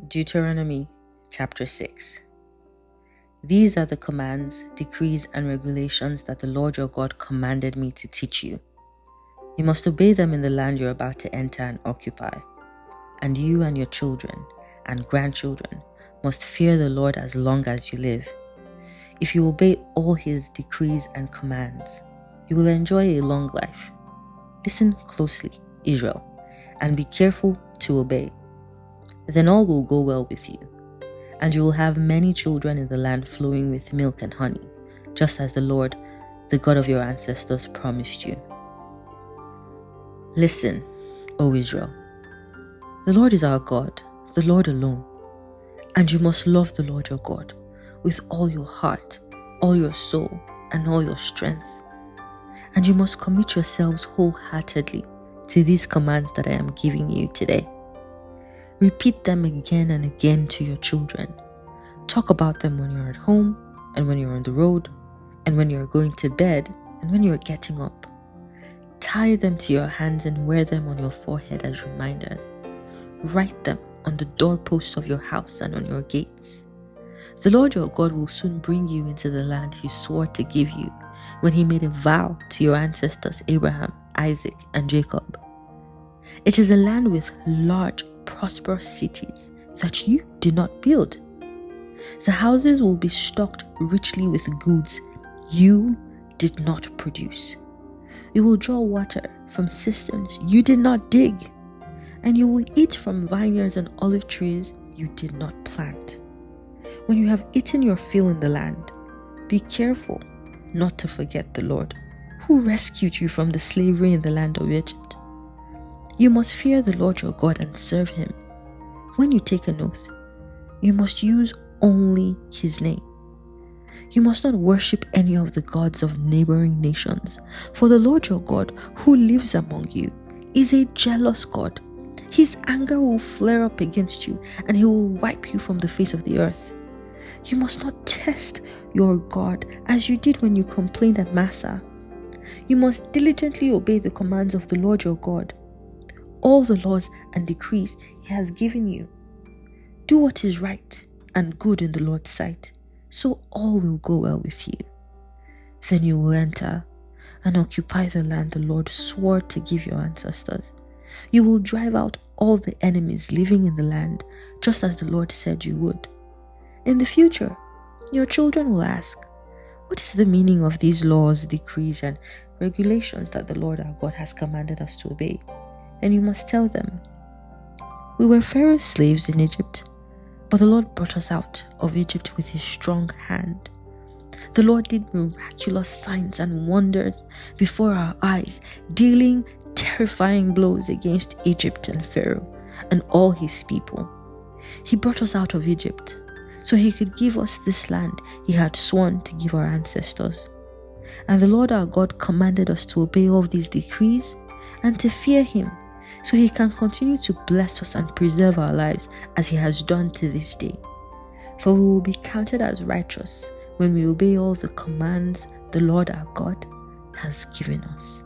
Deuteronomy chapter 6. These are the commands, decrees, and regulations that the Lord your God commanded me to teach you. You must obey them in the land you're about to enter and occupy, and you and your children and grandchildren must fear the Lord as long as you live. If you obey all his decrees and commands, you will enjoy a long life. Listen closely, Israel, and be careful to obey. Then all will go well with you, and you will have many children in the land flowing with milk and honey, just as the Lord, the God of your ancestors, promised you. Listen, O Israel, the Lord is our God, the Lord alone, and you must love the Lord your God with all your heart, all your soul, and all your strength. And you must commit yourselves wholeheartedly to these commands that I am giving you today. Repeat them again and again to your children. Talk about them when you're at home, and when you're on the road, and when you're going to bed, and when you're getting up. Tie them to your hands and wear them on your forehead as reminders. Write them on the doorposts of your house and on your gates. The Lord your God will soon bring you into the land he swore to give you when he made a vow to your ancestors Abraham, Isaac, and Jacob. It is a land with large, prosperous cities that you did not build. The houses will be stocked richly with goods you did not produce. You will draw water from cisterns you did not dig, and you will eat from vineyards and olive trees you did not plant. When you have eaten your fill in the land, be careful not to forget the Lord, who rescued you from the slavery in the land of Egypt. You must fear the Lord your God and serve him. When you take an oath, you must use only his name. You must not worship any of the gods of neighboring nations, for the Lord your God, who lives among you, is a jealous God. His anger will flare up against you, and he will wipe you from the face of the earth. You must not test your God as you did when you complained at Massah. You must diligently obey the commands of the Lord your God, all the laws and decrees he has given you. Do what is right and good in the Lord's sight, so all will go well with you. Then you will enter and occupy the land the Lord swore to give your ancestors. You will drive out all the enemies living in the land, just as the Lord said you would. In the future, your children will ask, what is the meaning of these laws, decrees, and regulations that the Lord our God has commanded us to obey? And you must tell them, we were Pharaoh's slaves in Egypt, but the Lord brought us out of Egypt with his strong hand. The Lord did miraculous signs and wonders before our eyes, dealing terrifying blows against Egypt and Pharaoh and all his people. He brought us out of Egypt so he could give us this land he had sworn to give our ancestors. And the Lord our God commanded us to obey all these decrees and to fear him, so he can continue to bless us and preserve our lives as he has done to this day. For we will be counted as righteous when we obey all the commands the Lord our God has given us.